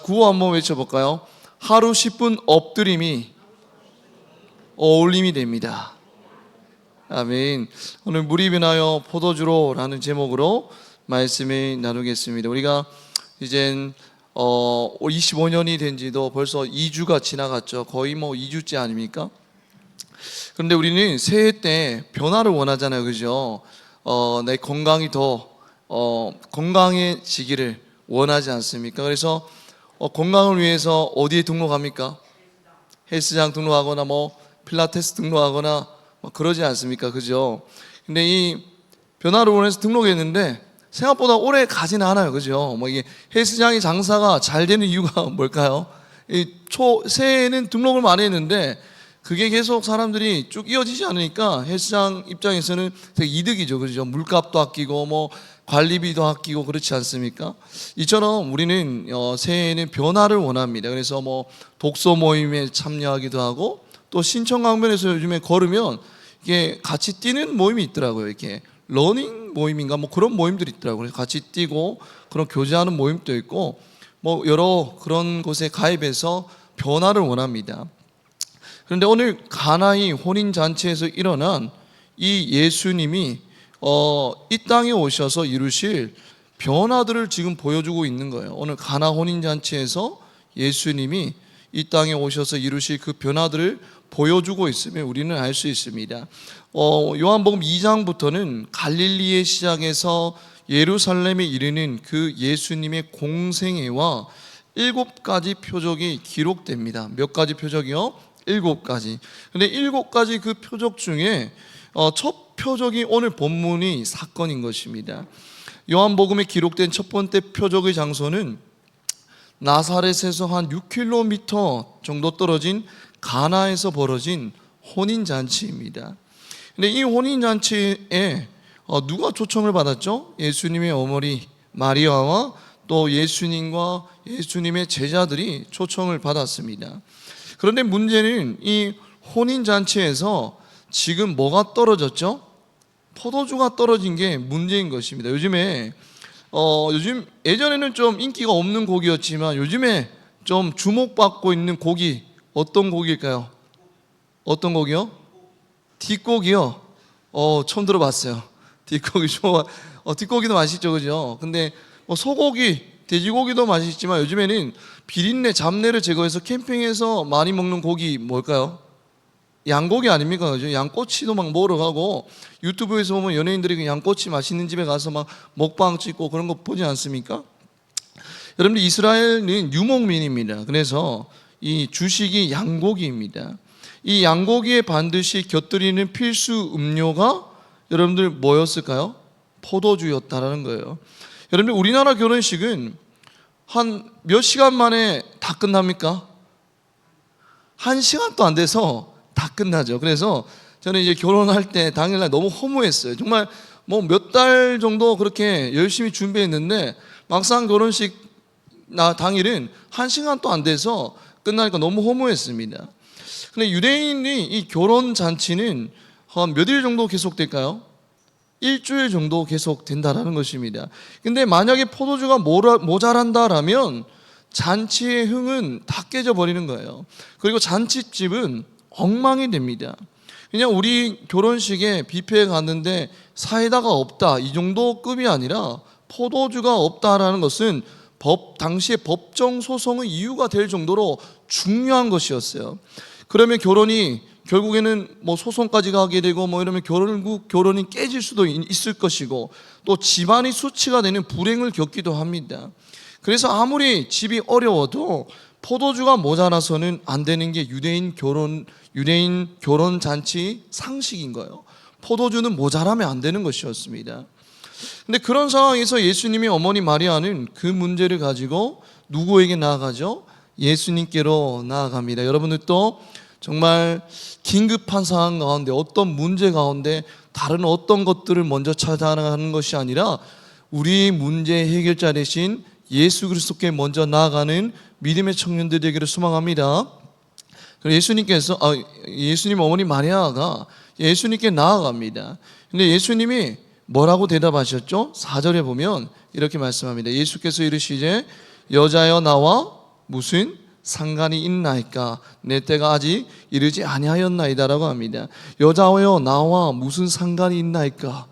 구호 한번 외쳐볼까요? 하루 10분 엎드림이 어울림이 됩니다. 아멘. 오늘 물이 변하여 포도주로라는 제목으로 말씀을 나누겠습니다. 우리가 이젠 25년이 된 지도 벌써 2주가 지나갔죠. 거의 2주째 아닙니까? 그런데 우리는 새해 때 변화를 원하잖아요. 그죠? 내 건강이 더 건강해지기를 원하지 않습니까? 그래서 건강을 위해서 어디에 등록합니까? 헬스장 등록하거나 필라테스 등록하거나 그러지 않습니까? 그죠? 근데 이 변화를 원해서 등록했는데 생각보다 오래 가지는 않아요. 그죠? 이게 헬스장이 장사가 잘 되는 이유가 뭘까요? 새해에는 등록을 많이 했는데 그게 계속 사람들이 쭉 이어지지 않으니까 헬스장 입장에서는 되게 이득이죠. 그죠? 물값도 아끼고 관리비도 아끼고 그렇지 않습니까? 이처럼 우리는 새해에는 변화를 원합니다. 그래서 독서 모임에 참여하기도 하고 또 신청강변에서 요즘에 걸으면 이게 같이 뛰는 모임이 있더라고요. 이렇게 러닝 모임인가 그런 모임들이 있더라고요. 그래서 같이 뛰고 그런 교제하는 모임도 있고 여러 그런 곳에 가입해서 변화를 원합니다. 그런데 오늘 가나의 혼인잔치에서 일어난 이 예수님이 이 땅에 오셔서 이루실 변화들을 지금 보여주고 있는 거예요. 오늘 가나 혼인잔치에서 예수님이 이 땅에 오셔서 이루실 그 변화들을 보여주고 있음을 우리는 알 수 있습니다. 요한복음 2장부터는 갈릴리에 시작해서 예루살렘에 이르는 그 예수님의 공생애와 7가지 표적이 기록됩니다. 몇 가지 표적이요? 7가지. 근데 7가지 그 표적 중에 첫 표적이 오늘 본문이 사건인 것입니다. 요한복음에 기록된 첫 번째 표적의 장소는 나사렛에서 한 6km 정도 떨어진 가나에서 벌어진 혼인잔치입니다. 근데 이 혼인잔치에 누가 초청을 받았죠? 예수님의 어머니 마리아와 또 예수님과 예수님의 제자들이 초청을 받았습니다. 그런데 문제는 이 혼인잔치에서 지금 뭐가 떨어졌죠? 포도주가 떨어진 게 문제인 것입니다. 요즘 예전에는 좀 인기가 없는 곡이었지만 요즘에 좀 주목받고 있는 곡이 어떤 곡일까요? 어떤 곡이요? 뒷곡이요? 처음 들어봤어요. 뒷곡이 좋아. 뒷고기도 맛있죠, 그죠? 근데 소고기, 돼지고기도 맛있지만 요즘에는 비린내, 잡내를 제거해서 캠핑에서 많이 먹는 고기 뭘까요? 양고기 아닙니까? 그죠? 양꼬치도 먹으러 가고 유튜브에서 보면 연예인들이 그 양꼬치 맛있는 집에 가서 먹방 찍고 그런 거 보지 않습니까? 여러분들 이스라엘은 유목민입니다. 그래서 이 주식이 양고기입니다. 이 양고기에 반드시 곁들이는 필수 음료가 여러분들 뭐였을까요? 포도주였다라는 거예요. 여러분들 우리나라 결혼식은 한 몇 시간 만에 다 끝납니까? 1시간도 안 돼서 다 끝나죠. 그래서 저는 이제 결혼할 때 당일날 너무 허무했어요. 정말 몇 달 정도 그렇게 열심히 준비했는데 막상 결혼식 당일은 1시간도 안 돼서 끝나니까 너무 허무했습니다. 근데 유대인이 이 결혼 잔치는 한 몇 일 정도 계속될까요? 일주일 정도 계속된다라는 것입니다. 근데 만약에 포도주가 모자란다라면 잔치의 흥은 다 깨져버리는 거예요. 그리고 잔치집은 엉망이 됩니다. 그냥 우리 결혼식에 뷔페에 갔는데 사이다가 없다 이 정도 급이 아니라 포도주가 없다라는 것은 당시에 법정 소송의 이유가 될 정도로 중요한 것이었어요. 그러면 결혼이 결국에는 소송까지 가게 되고 이러면 결혼이 깨질 수도 있을 것이고 또 집안이 수치가 되는 불행을 겪기도 합니다. 그래서 아무리 집이 어려워도 포도주가 모자라서는 안 되는 게 유대인 결혼 잔치 상식인 거예요. 포도주는 모자라면 안 되는 것이었습니다. 근데 그런 상황에서 예수님의 어머니 마리아는 그 문제를 가지고 누구에게 나아가죠? 예수님께로 나아갑니다. 여러분들도 정말 긴급한 상황 가운데 어떤 문제 가운데 다른 어떤 것들을 먼저 찾아가는 것이 아니라 우리 문제 해결자 되신 예수 그리스도께 먼저 나아가는 믿음의 청년들 되기를 소망합니다. 예수님 어머니 마리아가 예수님께 나아갑니다. 근데 예수님이 뭐라고 대답하셨죠? 4절에 보면 이렇게 말씀합니다. 예수께서 이르시되 여자여 나와 무슨 상관이 있나이까? 내 때가 아직 이르지 아니하였나이다라고 합니다. 여자여 나와 무슨 상관이 있나이까?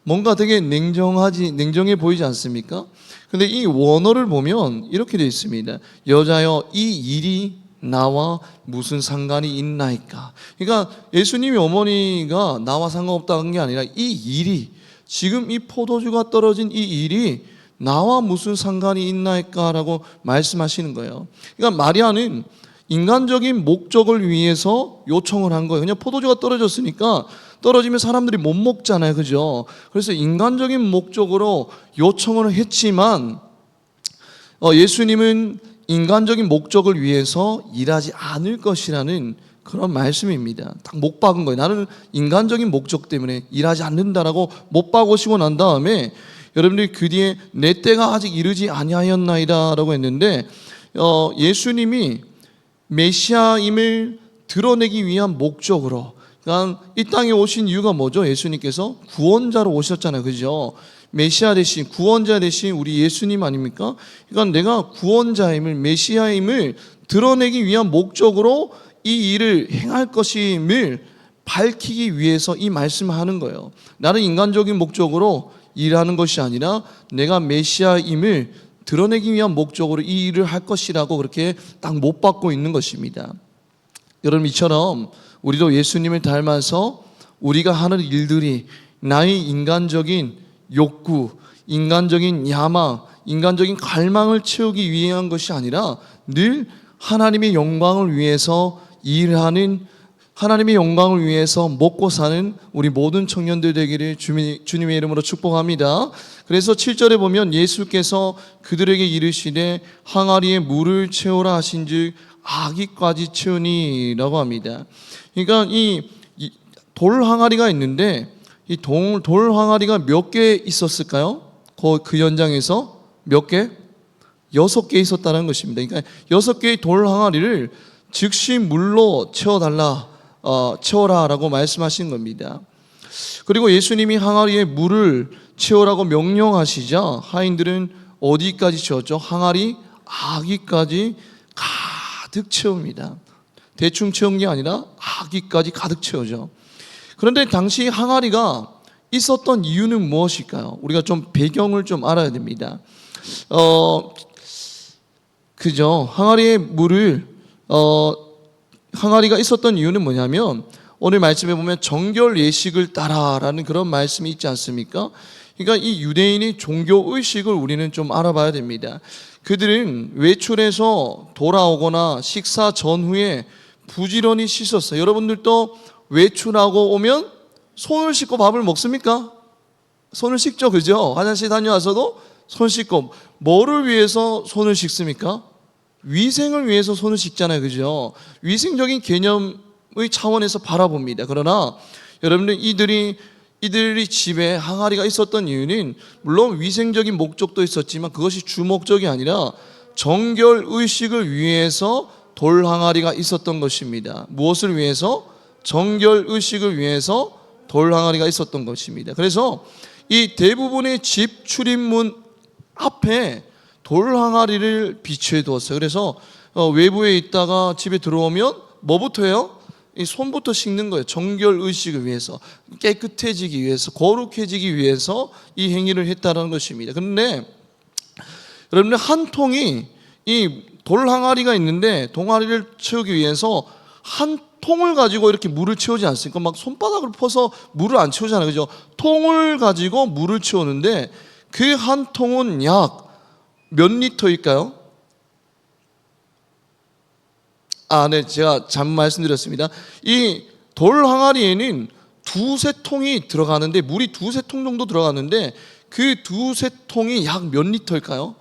뭔가 되게 냉정해 보이지 않습니까? 근데 이 원어를 보면 이렇게 되어 있습니다. 여자여 이 일이 나와 무슨 상관이 있나이까? 그러니까 예수님이 어머니가 나와 상관없다는 게 아니라 이 일이, 지금 이 포도주가 떨어진 이 일이 나와 무슨 상관이 있나이까? 라고 말씀하시는 거예요. 그러니까 마리아는 인간적인 목적을 위해서 요청을 한 거예요. 그냥 포도주가 떨어졌으니까, 떨어지면 사람들이 못 먹잖아요, 그죠? 그래서 인간적인 목적으로 요청을 했지만 예수님은 인간적인 목적을 위해서 일하지 않을 것이라는 그런 말씀입니다. 딱 못 박은 거예요. 나는 인간적인 목적 때문에 일하지 않는다라고 못 박으시고 난 다음에 여러분들이 그 뒤에 내 때가 아직 이르지 아니하였나이다라고 했는데, 예수님이 메시아임을 드러내기 위한 목적으로, 그러니까 이 땅에 오신 이유가 뭐죠? 예수님께서 구원자로 오셨잖아요, 그죠? 메시아 대신, 구원자 대신 우리 예수님 아닙니까? 그러니까 내가 구원자임을, 메시아임을 드러내기 위한 목적으로 이 일을 행할 것임을 밝히기 위해서 이 말씀을 하는 거예요. 나는 인간적인 목적으로 일하는 것이 아니라 내가 메시아임을 드러내기 위한 목적으로 이 일을 할 것이라고 그렇게 딱 못 박고 있는 것입니다. 여러분, 이처럼 우리도 예수님을 닮아서 우리가 하는 일들이 나의 인간적인 욕구, 인간적인 야망, 인간적인 갈망을 채우기 위한 것이 아니라 늘 하나님의 영광을 위해서 일하는, 하나님의 영광을 위해서 먹고 사는 우리 모든 청년들 되기를 주님의 이름으로 축복합니다. 그래서 7절에 보면 예수께서 그들에게 이르시되 항아리에 물을 채우라 하신즉 아기까지 채우니라고 합니다. 그러니까 이 돌 항아리가 있는데 이 돌 항아리가 몇 개 있었을까요? 그 현장에서 몇 개? 6개 있었다는 것입니다. 그러니까 6개의 돌 항아리를 즉시 물로 채워라라고 말씀하신 겁니다. 그리고 예수님이 항아리에 물을 채우라고 명령하시자 하인들은 어디까지 채웠죠? 항아리 아기까지 가득 채웁니다. 대충 채운 게 아니라 아기까지 가득 채우죠. 그런데 당시 항아리가 있었던 이유는 무엇일까요? 우리가 좀 배경을 좀 알아야 됩니다. 그죠? 항아리에 물을 항아리가 있었던 이유는 뭐냐면 오늘 말씀에 보면 정결 예식을 따라라는 그런 말씀이 있지 않습니까? 그러니까 이 유대인의 종교 의식을 우리는 좀 알아봐야 됩니다. 그들은 외출해서 돌아오거나 식사 전후에 부지런히 씻었어요. 여러분들도 외출하고 오면 손을 씻고 밥을 먹습니까? 손을 씻죠, 그죠? 화장실 다녀와서도 손 씻고. 뭐를 위해서 손을 씻습니까? 위생을 위해서 손을 씻잖아요, 그죠? 위생적인 개념의 차원에서 바라봅니다. 그러나 여러분들 이들이 집에 항아리가 있었던 이유는 물론 위생적인 목적도 있었지만 그것이 주목적이 아니라 정결 의식을 위해서 돌 항아리가 있었던 것입니다. 무엇을 위해서? 정결 의식을 위해서 돌 항아리가 있었던 것입니다. 그래서 이 대부분의 집 출입문 앞에 돌 항아리를 비치해 두었어요. 그래서 외부에 있다가 집에 들어오면 뭐부터 해요? 이 손부터 씻는 거예요. 정결 의식을 위해서, 깨끗해지기 위해서, 거룩해지기 위해서 이 행위를 했다는 것입니다. 그런데 여러분들 한 통이 이 돌 항아리가 있는데 동아리를 채우기 위해서 한 통을 가지고 이렇게 물을 채우지 않습니까? 막 손바닥을 퍼서 물을 안 채우잖아요, 그죠? 통을 가지고 물을 채우는데 그 한 통은 약 몇 리터일까요? 네, 제가 잘못 말씀드렸습니다. 이 돌 항아리에는 두세 통이 들어가는데, 물이 두세 통 정도 들어가는데 그 두세 통이 약 몇 리터일까요?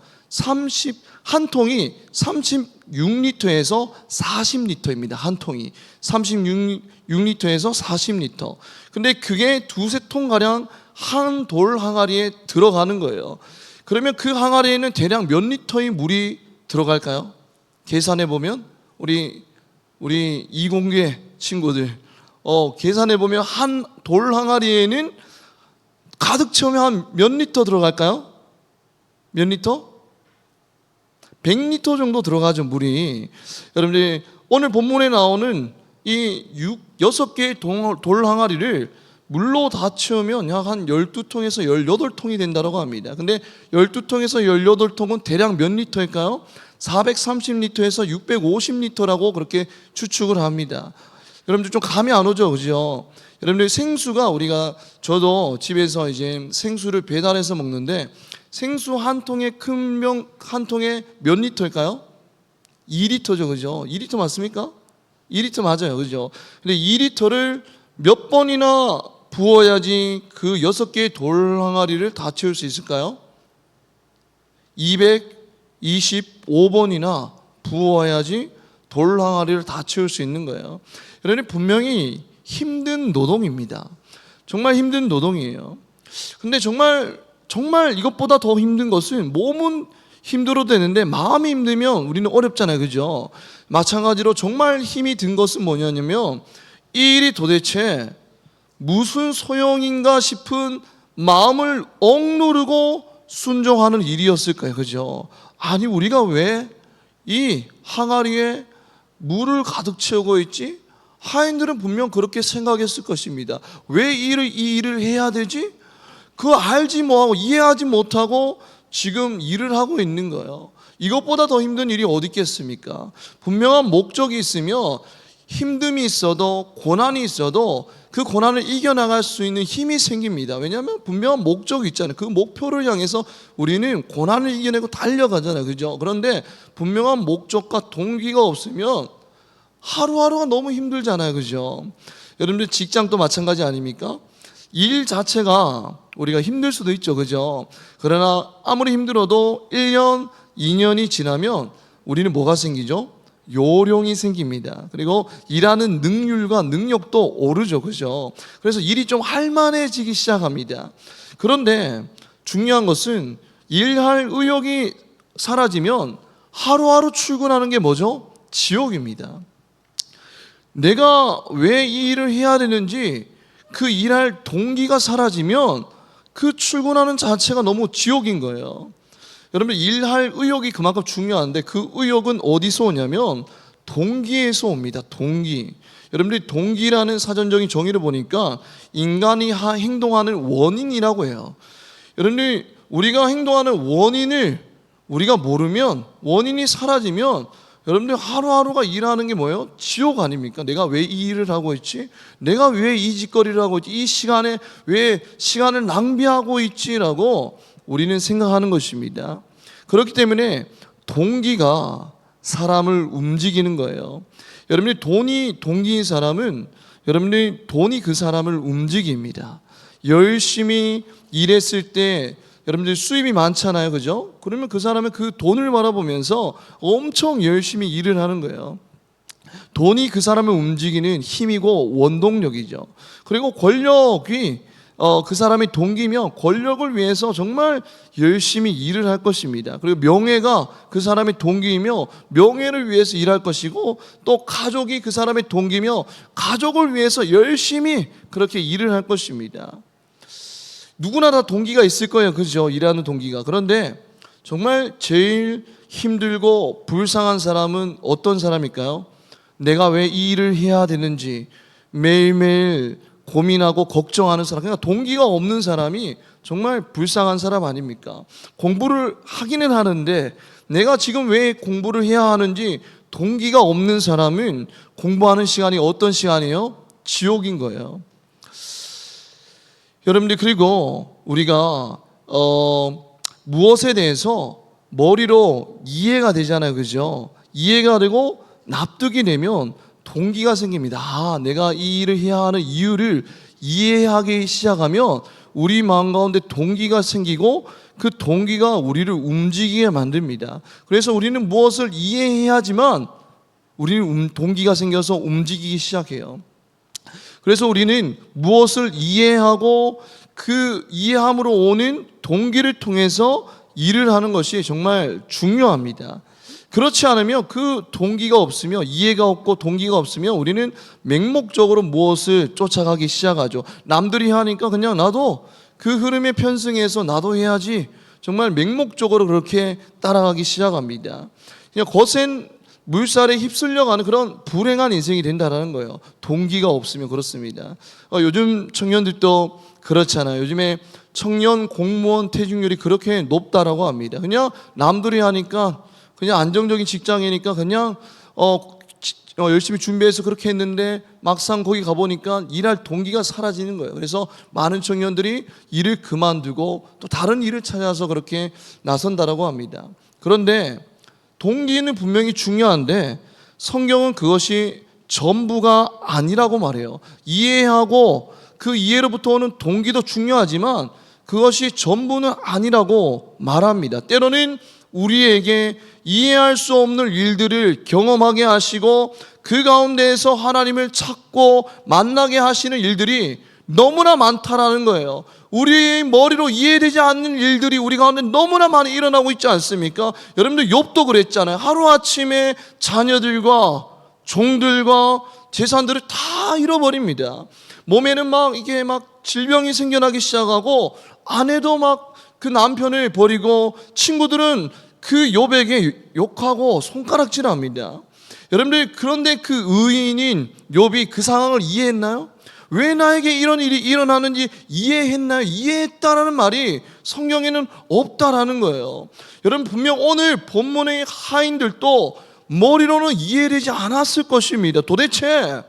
한 통이 36리터에서 40리터입니다. 한 통이 36리터에서 40리터. 근데 그게 두세 통 가량 한 돌 항아리에 들어가는 거예요. 그러면 그 항아리에는 대략 몇 리터의 물이 들어갈까요? 계산해 보면 우리 이공계 친구들 계산해 보면 한 돌 항아리에는 가득 채우면 한 몇 리터 들어갈까요? 몇 리터? 100리터 정도 들어가죠, 물이. 여러분들 오늘 본문에 나오는 이 6개의 돌 항아리를 물로 다 채우면 약 한 12통에서 18통이 된다고 합니다. 근데 12통에서 18통은 대략 몇 리터일까요? 430리터에서 650리터라고 그렇게 추측을 합니다. 여러분들 좀 감이 안 오죠, 그죠? 여러분들 생수가 저도 집에서 이제 생수를 배달해서 먹는데 생수 한 통에 한 통에 몇 리터일까요? 2리터죠, 그죠? 2리터 맞습니까? 2리터 맞아요, 그죠? 근데 2리터를 몇 번이나 부어야지 그 6개의 돌 항아리를 다 채울 수 있을까요? 225번이나 부어야지 돌 항아리를 다 채울 수 있는 거예요. 여러분 분명히 힘든 노동입니다. 정말 힘든 노동이에요. 근데 정말 이것보다 더 힘든 것은 몸은 힘들어도 되는데 마음이 힘들면 우리는 어렵잖아요, 그죠? 마찬가지로 정말 힘이 든 것은 뭐냐면 이 일이 도대체 무슨 소용인가 싶은 마음을 억누르고 순종하는 일이었을까요, 그죠? 아니 우리가 왜 이 항아리에 물을 가득 채우고 있지? 하인들은 분명 그렇게 생각했을 것입니다. 왜 이 일을 해야 되지? 그거 알지 뭐하고 이해하지 못하고 지금 일을 하고 있는 거예요. 이것보다 더 힘든 일이 어디 있겠습니까? 분명한 목적이 있으며 힘듦이 있어도 고난이 있어도 그 고난을 이겨나갈 수 있는 힘이 생깁니다. 왜냐하면 분명한 목적이 있잖아요. 그 목표를 향해서 우리는 고난을 이겨내고 달려가잖아요, 그죠? 그런데 분명한 목적과 동기가 없으면 하루하루가 너무 힘들잖아요, 그죠? 여러분들 직장도 마찬가지 아닙니까? 일 자체가 우리가 힘들 수도 있죠, 그죠? 그러나 아무리 힘들어도 1년, 2년이 지나면 우리는 뭐가 생기죠? 요령이 생깁니다. 그리고 일하는 능률과 능력도 오르죠, 그죠? 그래서 일이 좀 할만해지기 시작합니다. 그런데 중요한 것은 일할 의욕이 사라지면 하루하루 출근하는 게 뭐죠? 지옥입니다. 내가 왜 이 일을 해야 되는지 그 일할 동기가 사라지면 그 출근하는 자체가 너무 지옥인 거예요. 여러분 일할 의욕이 그만큼 중요한데 그 의욕은 어디서 오냐면 동기에서 옵니다. 동기. 여러분들이 동기라는 사전적인 정의를 보니까 인간이 행동하는 원인이라고 해요. 여러분들이 우리가 행동하는 원인을 우리가 모르면 원인이 사라지면 여러분들 하루하루가 일하는 게 뭐예요? 지옥 아닙니까? 내가 왜 이 일을 하고 있지? 내가 왜 이 짓거리를 하고 있지? 이 시간에 왜 시간을 낭비하고 있지라고 우리는 생각하는 것입니다. 그렇기 때문에 동기가 사람을 움직이는 거예요. 여러분들 돈이 동기인 사람은 여러분들 돈이 그 사람을 움직입니다. 열심히 일했을 때 여러분들 수입이 많잖아요, 그죠? 그러면 그 사람은 그 돈을 바라보면서 엄청 열심히 일을 하는 거예요. 돈이 그 사람을 움직이는 힘이고 원동력이죠. 그리고 권력이 그 사람의 동기면 권력을 위해서 정말 열심히 일을 할 것입니다. 그리고 명예가 그 사람의 동기이며 명예를 위해서 일할 것이고 또 가족이 그 사람의 동기며 가족을 위해서 열심히 그렇게 일을 할 것입니다. 누구나 다 동기가 있을 거예요, 그죠? 일하는 동기가. 그런데 정말 제일 힘들고 불쌍한 사람은 어떤 사람일까요? 내가 왜 이 일을 해야 되는지 매일매일 고민하고 걱정하는 사람, 그러니까 동기가 없는 사람이 정말 불쌍한 사람 아닙니까? 공부를 하기는 하는데 내가 지금 왜 공부를 해야 하는지 동기가 없는 사람은 공부하는 시간이 어떤 시간이에요? 지옥인 거예요. 여러분들 그리고 우리가 무엇에 대해서 머리로 이해가 되잖아요, 그죠? 이해가 되고 납득이 되면 동기가 생깁니다. 아, 내가 이 일을 해야 하는 이유를 이해하기 시작하면 우리 마음 가운데 동기가 생기고 그 동기가 우리를 움직이게 만듭니다. 그래서 우리는 무엇을 이해해야지만 우리는 동기가 생겨서 움직이기 시작해요. 그래서 우리는 무엇을 이해하고 그 이해함으로 오는 동기를 통해서 일을 하는 것이 정말 중요합니다. 그렇지 않으면 그 동기가 없으면 이해가 없고 동기가 없으면 우리는 맹목적으로 무엇을 쫓아가기 시작하죠. 남들이 하니까 그냥 나도 그 흐름에 편승해서 나도 해야지. 정말 맹목적으로 그렇게 따라가기 시작합니다. 그냥 거센 물살에 휩쓸려가는 그런 불행한 인생이 된다는 거예요. 동기가 없으면 그렇습니다. 요즘 청년들도 그렇잖아요. 요즘에 청년 공무원 퇴직률이 그렇게 높다라고 합니다. 그냥 남들이 하니까 그냥 안정적인 직장이니까 그냥 열심히 준비해서 그렇게 했는데 막상 거기 가보니까 일할 동기가 사라지는 거예요. 그래서 많은 청년들이 일을 그만두고 또 다른 일을 찾아서 그렇게 나선다라고 합니다. 그런데 동기는 분명히 중요한데 성경은 그것이 전부가 아니라고 말해요. 이해하고 그 이해로부터 오는 동기도 중요하지만 그것이 전부는 아니라고 말합니다. 때로는 우리에게 이해할 수 없는 일들을 경험하게 하시고 그 가운데에서 하나님을 찾고 만나게 하시는 일들이 너무나 많다라는 거예요. 우리의 머리로 이해되지 않는 일들이 우리 가운데 너무나 많이 일어나고 있지 않습니까? 여러분들 욥도 그랬잖아요. 하루아침에 자녀들과 종들과 재산들을 다 잃어버립니다. 몸에는 이게 질병이 생겨나기 시작하고 아내도 그 남편을 버리고 친구들은 그 욥에게 욕하고 손가락질합니다. 여러분들 그런데 그 의인인 욥이 그 상황을 이해했나요? 왜 나에게 이런 일이 일어나는지 이해했나요? 이해했다라는 말이 성경에는 없다라는 거예요. 여러분 분명 오늘 본문의 하인들도 머리로는 이해되지 않았을 것입니다. 도대체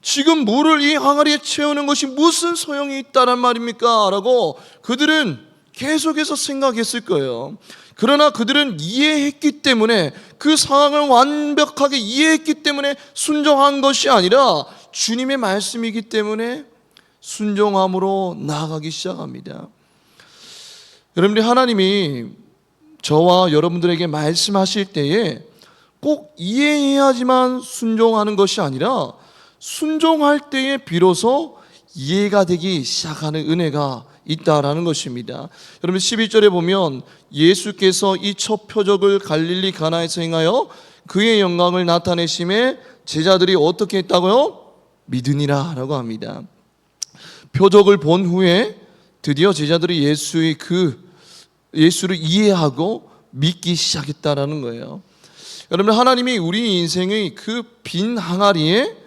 지금 물을 이 항아리에 채우는 것이 무슨 소용이 있다란 말입니까? 라고 그들은 계속해서 생각했을 거예요. 그러나 그들은 이해했기 때문에 그 상황을 완벽하게 이해했기 때문에 순종한 것이 아니라 주님의 말씀이기 때문에 순종함으로 나아가기 시작합니다. 여러분들 하나님이 저와 여러분들에게 말씀하실 때에 꼭 이해해야지만 순종하는 것이 아니라 순종할 때에 비로소 이해가 되기 시작하는 은혜가 있다라는 것입니다. 여러분 11절에 보면 예수께서 이 첫 표적을 갈릴리 가나에서 행하여 그의 영광을 나타내심에 제자들이 어떻게 했다고요? 믿으니라 라고 합니다. 표적을 본 후에 드디어 제자들이 예수를 이해하고 믿기 시작했다라는 거예요. 여러분 하나님이 우리 인생의 그 빈 항아리에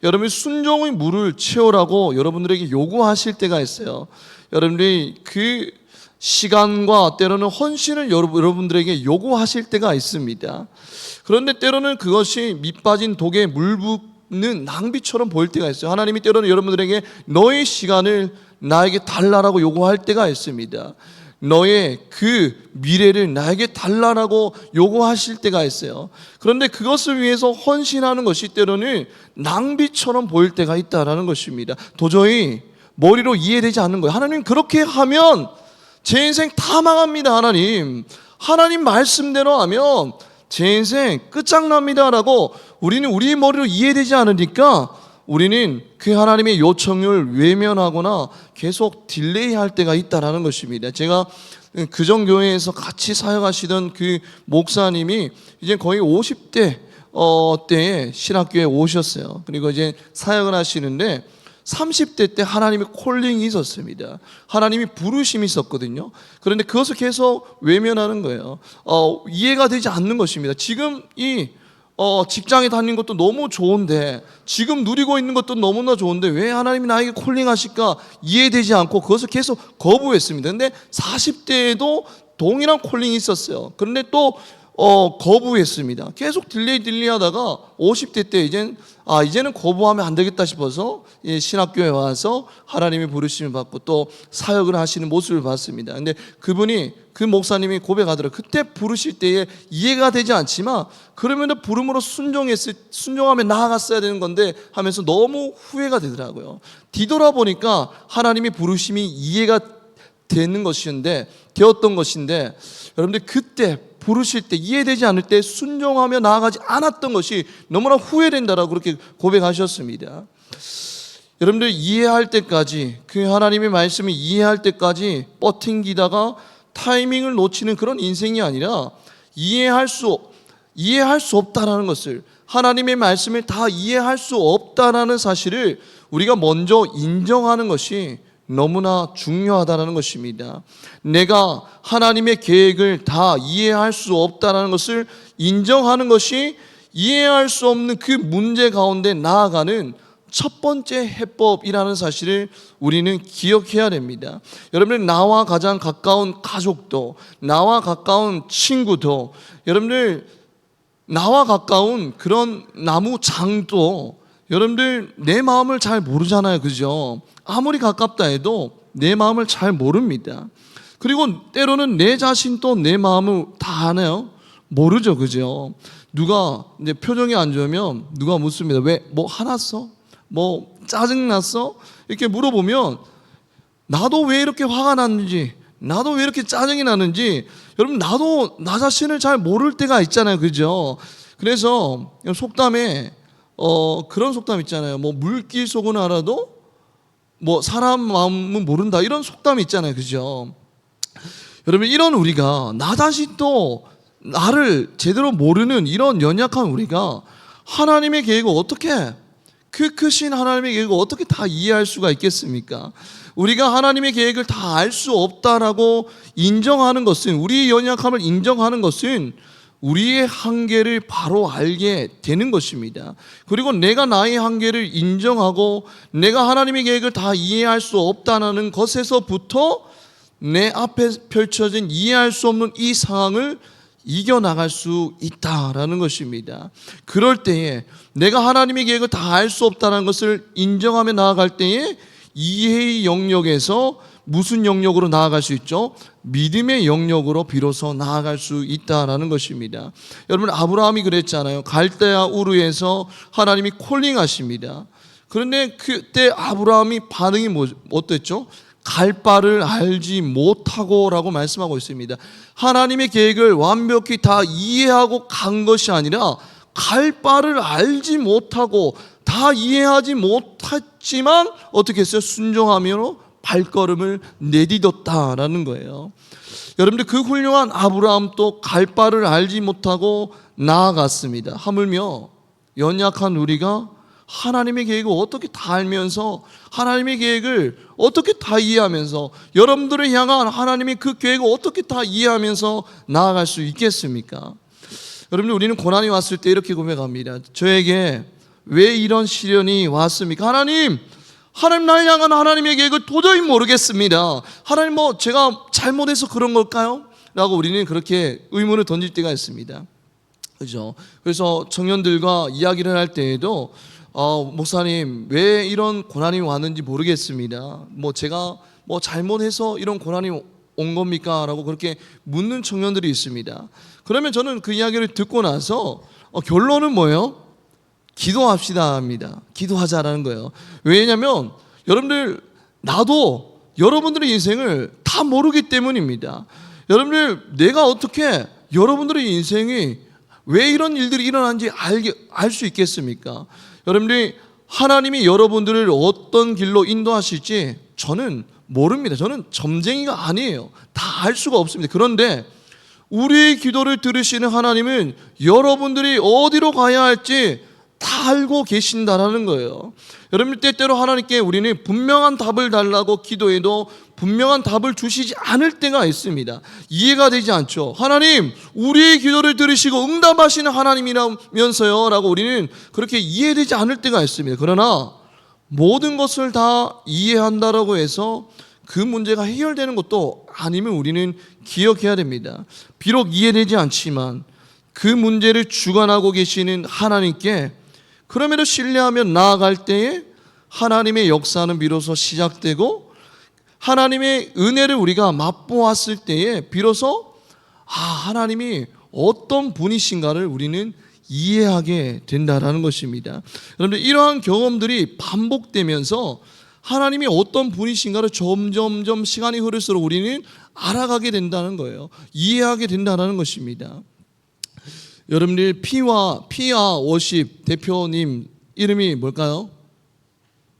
여러분 순종의 물을 채우라고 여러분들에게 요구하실 때가 있어요. 여러분들이 그 시간과 때로는 헌신을 여러분들에게 요구하실 때가 있습니다. 그런데 때로는 그것이 밑빠진 독에 물 붓는 낭비처럼 보일 때가 있어요. 하나님이 때로는 여러분들에게 너의 시간을 나에게 달라라고 요구할 때가 있습니다. 너의 그 미래를 나에게 달라라고 요구하실 때가 있어요. 그런데 그것을 위해서 헌신하는 것이 때로는 낭비처럼 보일 때가 있다라는 것입니다. 도저히 머리로 이해되지 않는 거예요. 하나님 그렇게 하면 제 인생 다 망합니다. 하나님 말씀대로 하면 제 인생 끝장납니다라고 우리는 우리 머리로 이해되지 않으니까 우리는 그 하나님의 요청을 외면하거나 계속 딜레이할 때가 있다라는 것입니다. 제가 그전교회에서 같이 사역하시던 그 목사님이 이제 거의 50대 때에 신학교에 오셨어요. 그리고 이제 사역을 하시는데 30대 때 하나님의 콜링이 있었습니다. 하나님이 부르심이 있었거든요. 그런데 그것을 계속 외면하는 거예요. 이해가 되지 않는 것입니다. 지금 직장에 다니는 것도 너무 좋은데 지금 누리고 있는 것도 너무나 좋은데 왜 하나님이 나에게 콜링하실까 이해되지 않고 그것을 계속 거부했습니다. 근데 40대에도 동일한 콜링이 있었어요. 그런데 또 거부했습니다. 계속 딜레이 하다가 50대 때 이제는 거부하면 안 되겠다 싶어서 신학교에 와서 하나님의 부르심을 받고 또 사역을 하시는 모습을 봤습니다. 근데 그 목사님이 고백하더라고요. 그때 부르실 때에 이해가 되지 않지만 그러면 부름으로 순종하며 나아갔어야 되는 건데 하면서 너무 후회가 되더라고요. 뒤돌아보니까 하나님의 부르심이 이해가 되었던 것인데 여러분들 그때 부르실 때 이해되지 않을 때 순종하며 나아가지 않았던 것이 너무나 후회된다라고 그렇게 고백하셨습니다. 여러분들 이해할 때까지 그 하나님의 말씀을 이해할 때까지 버팅기다가 타이밍을 놓치는 그런 인생이 아니라 이해할 수 없다라는 것을 하나님의 말씀을 다 이해할 수 없다라는 사실을 우리가 먼저 인정하는 것이 너무나 중요하다는 것입니다. 내가 하나님의 계획을 다 이해할 수 없다는 것을 인정하는 것이 이해할 수 없는 그 문제 가운데 나아가는 첫 번째 해법이라는 사실을 우리는 기억해야 됩니다. 여러분들, 나와 가장 가까운 가족도, 나와 가까운 친구도, 여러분들 나와 가까운 그런 나무 장도 여러분들 내 마음을 잘 모르잖아요. 그죠? 아무리 가깝다 해도 내 마음을 잘 모릅니다. 그리고 때로는 내 자신도 내 마음을 다 아나요? 모르죠. 그죠? 누가 이제 표정이 안 좋으면 누가 묻습니다. 왜? 뭐 화났어? 뭐 짜증났어? 이렇게 물어보면 나도 왜 이렇게 화가 났는지, 나도 왜 이렇게 짜증이 나는지, 여러분 나도 나 자신을 잘 모를 때가 있잖아요. 그죠? 그래서 속담에 그런 속담 있잖아요. 뭐 물길 속은 알아도 뭐 사람 마음은 모른다, 이런 속담이 있잖아요. 그죠? 여러분, 이런 우리가 나 자신도 나를 제대로 모르는 이런 연약한 우리가 하나님의 계획을 어떻게, 그 크신 하나님의 계획을 어떻게 다 이해할 수가 있겠습니까? 우리가 하나님의 계획을 다 알 수 없다라고 인정하는 것은, 우리의 연약함을 인정하는 것은 우리의 한계를 바로 알게 되는 것입니다. 그리고 내가 나의 한계를 인정하고 내가 하나님의 계획을 다 이해할 수 없다는 것에서부터 내 앞에 펼쳐진 이해할 수 없는 이 상황을 이겨나갈 수 있다라는 것입니다. 그럴 때에 내가 하나님의 계획을 다 알 수 없다는 것을 인정하며 나아갈 때에 이해의 영역에서 무슨 영역으로 나아갈 수 있죠? 믿음의 영역으로 비로소 나아갈 수 있다라는 것입니다. 여러분, 아브라함이 그랬잖아요. 갈대아 우르에서 하나님이 콜링하십니다. 그런데 그때 아브라함이 반응이 어땠죠? 갈 바를 알지 못하고 라고 말씀하고 있습니다. 하나님의 계획을 완벽히 다 이해하고 간 것이 아니라 갈 바를 알지 못하고 다 이해하지 못했지만 어떻게 했어요? 순종하며 발걸음을 내딛었다라는 거예요. 여러분들, 그 훌륭한 아브라함도 갈 바를 알지 못하고 나아갔습니다. 하물며 연약한 우리가 하나님의 계획을 어떻게 다 알면서, 하나님의 계획을 어떻게 다 이해하면서, 여러분들을 향한 하나님의 그 계획을 어떻게 다 이해하면서 나아갈 수 있겠습니까? 여러분들, 우리는 고난이 왔을 때 이렇게 고백합니다. 저에게 왜 이런 시련이 왔습니까? 하나님 날 향한 하나님의 계획을 도저히 모르겠습니다. 하나님, 뭐 제가 잘못해서 그런 걸까요? 라고 우리는 그렇게 의문을 던질 때가 있습니다. 그죠? 그래서 청년들과 이야기를 할 때에도 목사님, 왜 이런 고난이 왔는지 모르겠습니다. 뭐 제가 뭐 잘못해서 이런 고난이 온 겁니까? 라고 그렇게 묻는 청년들이 있습니다. 그러면 저는 그 이야기를 듣고 나서 결론은 뭐예요? 기도합시다 합니다. 기도하자라는 거예요. 왜냐하면 여러분들, 나도 여러분들의 인생을 다 모르기 때문입니다. 여러분들, 내가 어떻게 여러분들의 인생이 왜 이런 일들이 일어나는지 알 수 있겠습니까? 여러분들이 하나님이 여러분들을 어떤 길로 인도하실지 저는 모릅니다. 저는 점쟁이가 아니에요. 다 알 수가 없습니다. 그런데 우리의 기도를 들으시는 하나님은 여러분들이 어디로 가야 할지 다 알고 계신다라는 거예요. 여러분, 때때로 하나님께 우리는 분명한 답을 달라고 기도해도 분명한 답을 주시지 않을 때가 있습니다. 이해가 되지 않죠. 하나님, 우리의 기도를 들으시고 응답하시는 하나님이라면서요 라고 우리는 그렇게 이해되지 않을 때가 있습니다. 그러나 모든 것을 다 이해한다라고 해서 그 문제가 해결되는 것도 아니면 우리는 기억해야 됩니다. 비록 이해되지 않지만 그 문제를 주관하고 계시는 하나님께 그럼에도 신뢰하며 나아갈 때에 하나님의 역사는 비로소 시작되고, 하나님의 은혜를 우리가 맛보았을 때에 비로소 하나님이 어떤 분이신가를 우리는 이해하게 된다라는 것입니다. 여러분들, 이러한 경험들이 반복되면서 하나님이 어떤 분이신가를 점점점 시간이 흐를수록 우리는 알아가게 된다는 거예요. 이해하게 된다는 것입니다. 여러분들, 피아 워십 대표님 이름이 뭘까요?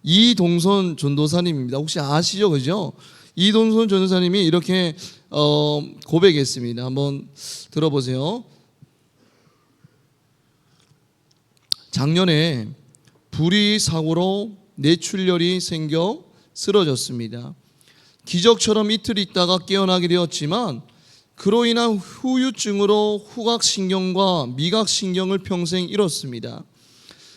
이동선 전도사님입니다. 혹시 아시죠? 그죠? 이동선 전도사님이 이렇게 고백했습니다. 한번 들어보세요. 작년에 불의 사고로 뇌출혈이 생겨 쓰러졌습니다. 기적처럼 이틀 있다가 깨어나게 되었지만 그로 인한 후유증으로 후각신경과 미각신경을 평생 잃었습니다.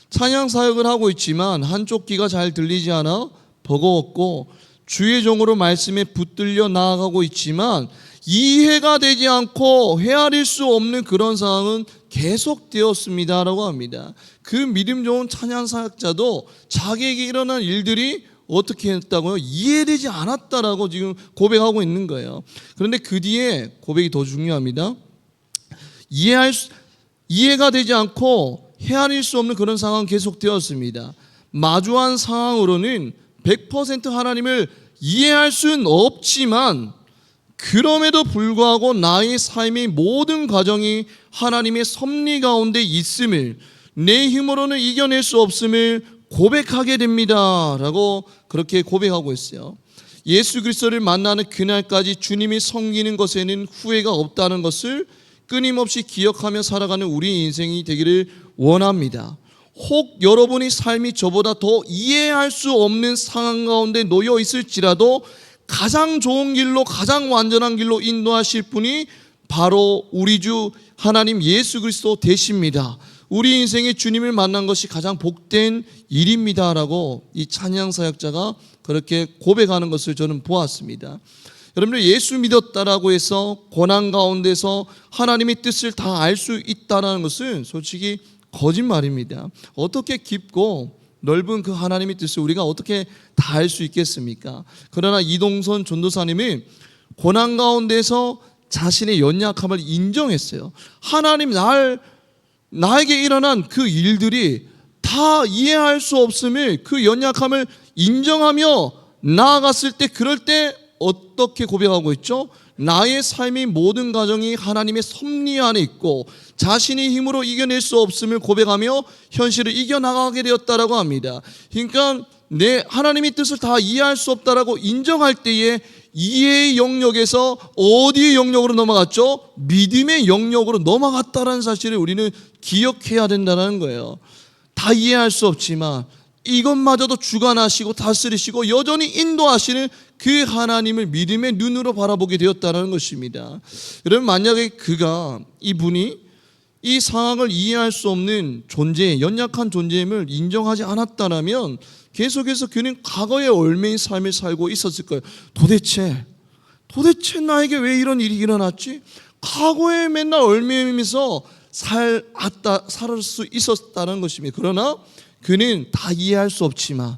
찬양 사역을 하고 있지만 한쪽 귀가 잘 들리지 않아 버거웠고 주의 종으로 말씀에 붙들려 나아가고 있지만 이해가 되지 않고 헤아릴 수 없는 그런 상황은 계속되었습니다라고 합니다. 그 믿음 좋은 찬양 사역자도 자기에게 일어난 일들이 어떻게 했다고요? 이해되지 않았다라고 지금 고백하고 있는 거예요. 그런데 그 뒤에 고백이 더 중요합니다. 이해가 되지 않고 헤아릴 수 없는 그런 상황은 계속되었습니다. 마주한 상황으로는 100% 하나님을 이해할 수는 없지만 그럼에도 불구하고 나의 삶의 모든 과정이 하나님의 섭리 가운데 있음을, 내 힘으로는 이겨낼 수 없음을 고백하게 됩니다 라고 그렇게 고백하고 있어요. 예수 그리스도를 만나는 그날까지 주님이 섬기는 것에는 후회가 없다는 것을 끊임없이 기억하며 살아가는 우리 인생이 되기를 원합니다. 혹 여러분의 삶이 저보다 더 이해할 수 없는 상황 가운데 놓여 있을지라도 가장 좋은 길로, 가장 완전한 길로 인도하실 분이 바로 우리 주 하나님 예수 그리스도 되십니다. 우리 인생에 주님을 만난 것이 가장 복된 일입니다 라고 이 찬양 사역자가 그렇게 고백하는 것을 저는 보았습니다. 여러분들, 예수 믿었다라고 해서 고난 가운데서 하나님의 뜻을 다 알 수 있다는 것은 솔직히 거짓말입니다. 어떻게 깊고 넓은 그 하나님의 뜻을 우리가 어떻게 다 알 수 있겠습니까? 그러나 이동선 전도사님이 고난 가운데서 자신의 연약함을 인정했어요. 하나님, 나에게 일어난 그 일들이 다 이해할 수 없음을, 그 연약함을 인정하며 나아갔을 때, 그럴 때 어떻게 고백하고 있죠? 나의 삶의 모든 과정이 하나님의 섭리 안에 있고 자신의 힘으로 이겨낼 수 없음을 고백하며 현실을 이겨나가게 되었다라고 합니다. 그러니까 내 하나님의 뜻을 다 이해할 수 없다라고 인정할 때에 이해의 영역에서 어디의 영역으로 넘어갔죠? 믿음의 영역으로 넘어갔다는 사실을 우리는 기억해야 된다는 거예요. 다 이해할 수 없지만 이것마저도 주관하시고 다스리시고 여전히 인도하시는 그 하나님을 믿음의 눈으로 바라보게 되었다는 것입니다. 여러분, 만약에 이분이 이 상황을 이해할 수 없는 존재, 연약한 존재임을 인정하지 않았다면 계속해서 그는 과거의 얽매인 삶을 살고 있었을 거예요. 도대체 나에게 왜 이런 일이 일어났지? 과거에 맨날 얽매이면서 살 수 있었다는 것입니다. 그러나 그는 다 이해할 수 없지만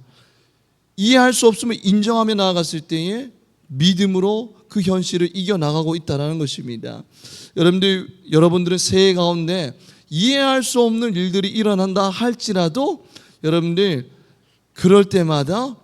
이해할 수 없음을 인정하며 나아갔을 때에 믿음으로 그 현실을 이겨나가고 있다는 것입니다. 여러분들은 새해 가운데 이해할 수 없는 일들이 일어난다 할지라도 여러분들 그럴 때마다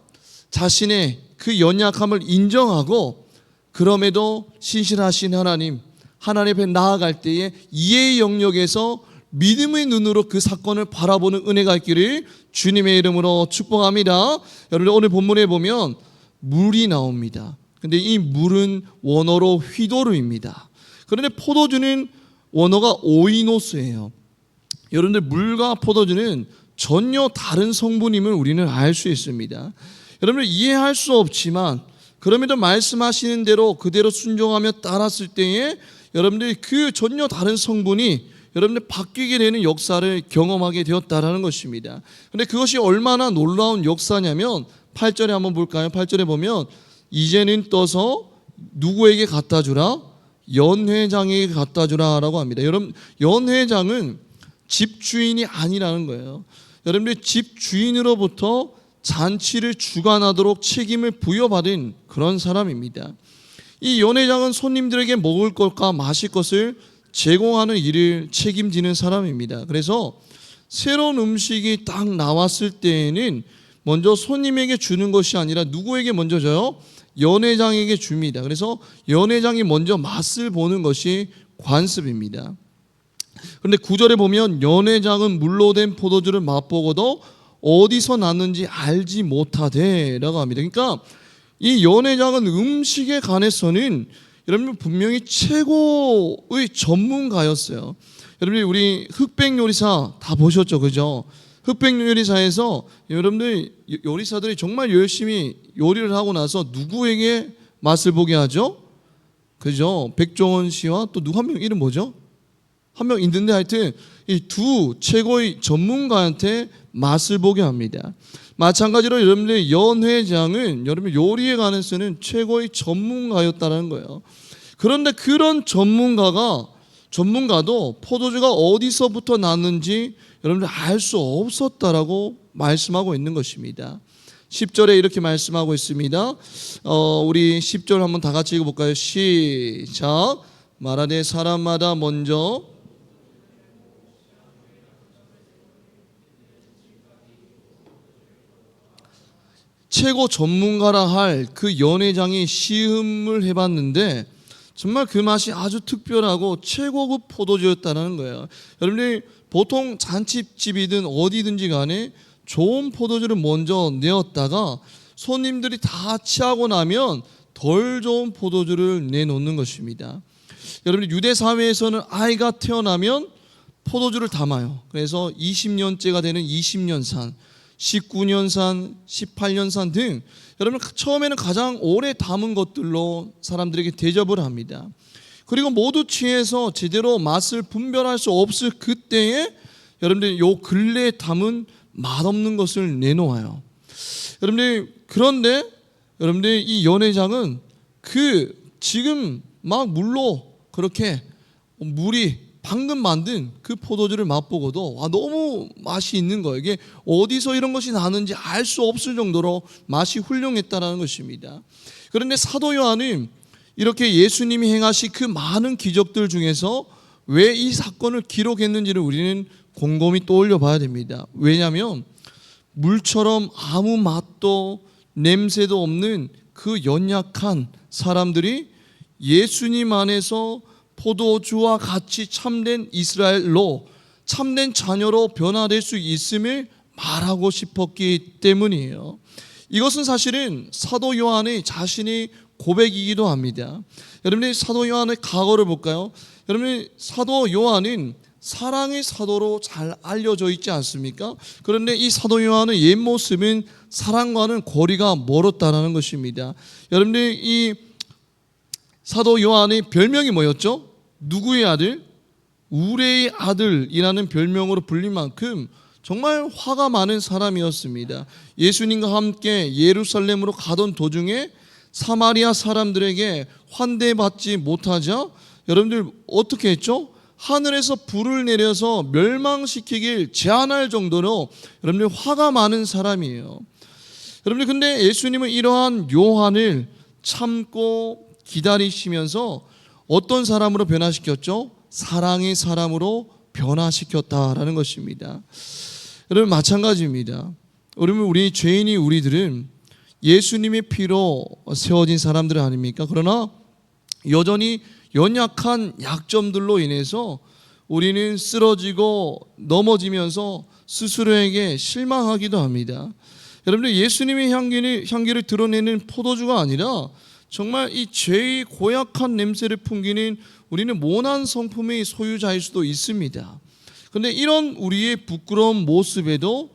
자신의 그 연약함을 인정하고 그럼에도 신실하신 하나님 앞에 나아갈 때에 이해의 영역에서 믿음의 눈으로 그 사건을 바라보는 은혜가 있기를 주님의 이름으로 축복합니다. 여러분, 오늘 본문에 보면 물이 나옵니다. 근데 이 물은 원어로 휘도르입니다. 그런데 포도주는 원어가 오이노스예요. 여러분들, 물과 포도주는 전혀 다른 성분임을 우리는 알 수 있습니다. 여러분들, 이해할 수 없지만 그럼에도 말씀하시는 대로 그대로 순종하며 따랐을 때에 여러분들이 그 전혀 다른 성분이 여러분들 바뀌게 되는 역사를 경험하게 되었다라는 것입니다. 그런데 그것이 얼마나 놀라운 역사냐면 8절에 한번 볼까요? 8절에 보면 이제는 떠서 누구에게 갖다 주라? 연회장에게 갖다 주라 라고 합니다. 여러분, 연회장은 집주인이 아니라는 거예요. 여러분들, 집주인으로부터 잔치를 주관하도록 책임을 부여받은 그런 사람입니다. 이 연회장은 손님들에게 먹을 것과 마실 것을 제공하는 일을 책임지는 사람입니다. 그래서 새로운 음식이 딱 나왔을 때에는 먼저 손님에게 주는 것이 아니라 누구에게 먼저 줘요? 연회장에게 줍니다. 그래서 연회장이 먼저 맛을 보는 것이 관습입니다. 그런데 9절에 보면 연회장은 물로 된 포도주를 맛보고도 어디서 났는지 알지 못하되 라고 합니다. 그러니까 이 연회장은 음식에 관해서는 여러분 분명히 최고의 전문가였어요. 여러분, 우리 흑백 요리사 다 보셨죠, 그죠? 흑백 요리사에서 여러분들 요리사들이 정말 열심히 요리를 하고 나서 누구에게 맛을 보게 하죠? 그죠? 백종원 씨와 또 누구 한 명 이름 뭐죠? 한 명 있는데 하여튼 이 두 최고의 전문가한테 맛을 보게 합니다. 마찬가지로 여러분들 연 회장은 여러분 요리에 관해서는 최고의 전문가였다는 거예요. 그런데 그런 전문가도 포도주가 어디서부터 났는지 여러분들 알 수 없었다라고 말씀하고 있는 것입니다. 10절에 이렇게 말씀하고 있습니다. 우리 10절 한번 다 같이 읽어볼까요? 시작. 말하되 사람마다 먼저 최고 전문가라 할 그 연회장이 시음을 해봤는데 정말 그 맛이 아주 특별하고 최고급 포도주였다는 거예요. 여러분들이 보통 잔치집이든 어디든지 간에 좋은 포도주를 먼저 내었다가 손님들이 다 취하고 나면 덜 좋은 포도주를 내놓는 것입니다. 여러분 유대 사회에서는 아이가 태어나면 포도주를 담아요. 그래서 20년째가 되는 20년산, 19년산, 18년산 등 여러분 처음에는 가장 오래 담은 것들로 사람들에게 대접을 합니다. 그리고 모두 취해서 제대로 맛을 분별할 수 없을 그때에 여러분들 요 근래에 담은 맛없는 것을 내놓아요. 여러분들 그런데 여러분들 이 연회장은 지금 막 물로 그렇게 물이 방금 만든 그 포도주를 맛보고도 너무 맛이 있는 거예요. 이게 어디서 이런 것이 나는지 알 수 없을 정도로 맛이 훌륭했다는 것입니다. 그런데 사도 요한은 이렇게 예수님이 행하신 그 많은 기적들 중에서 왜 이 사건을 기록했는지를 우리는 곰곰이 떠올려 봐야 됩니다. 왜냐하면 물처럼 아무 맛도 냄새도 없는 그 연약한 사람들이 예수님 안에서 포도주와 같이 참된 이스라엘로 참된 자녀로 변화될 수 있음을 말하고 싶었기 때문이에요. 이것은 사실은 사도 요한의 자신의 고백이기도 합니다. 여러분이 사도 요한의 과거를 볼까요? 여러분이 사도 요한은 사랑의 사도로 잘 알려져 있지 않습니까? 그런데 이 사도 요한의 옛 모습은 사랑과는 거리가 멀었다는 것입니다. 여러분들 이 사도 요한의 별명이 뭐였죠? 누구의 아들? 우레의 아들이라는 별명으로 불릴 만큼 정말 화가 많은 사람이었습니다. 예수님과 함께 예루살렘으로 가던 도중에 사마리아 사람들에게 환대받지 못하자 여러분들 어떻게 했죠? 하늘에서 불을 내려서 멸망시키길 제안할 정도로 여러분들 화가 많은 사람이에요. 여러분들 근데 예수님은 이러한 요한을 참고 기다리시면서 어떤 사람으로 변화시켰죠? 사랑의 사람으로 변화시켰다라는 것입니다. 여러분 마찬가지입니다. 여러분 우리들은 예수님의 피로 세워진 사람들 아닙니까? 그러나 여전히 연약한 약점들로 인해서 우리는 쓰러지고 넘어지면서 스스로에게 실망하기도 합니다. 여러분들 예수님의 향기를 드러내는 포도주가 아니라 정말 이 죄의 고약한 냄새를 풍기는 우리는 모난 성품의 소유자일 수도 있습니다. 그런데 이런 우리의 부끄러운 모습에도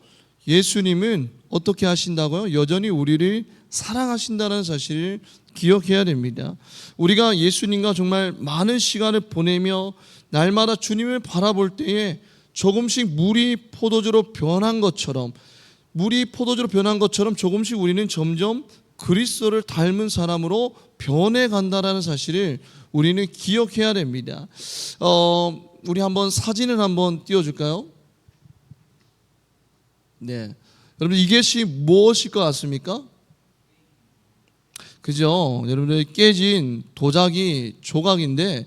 예수님은 어떻게 하신다고요? 여전히 우리를 사랑하신다는 사실을 기억해야 됩니다. 우리가 예수님과 정말 많은 시간을 보내며 날마다 주님을 바라볼 때에 조금씩 물이 포도주로 변한 것처럼 조금씩 우리는 점점 그리스도를 닮은 사람으로 변해간다는 사실을 우리는 기억해야 됩니다. 우리 한번 사진을 한번 띄워줄까요? 네, 여러분 이것이 무엇일 것 같습니까? 그죠? 여러분들 깨진 도자기 조각인데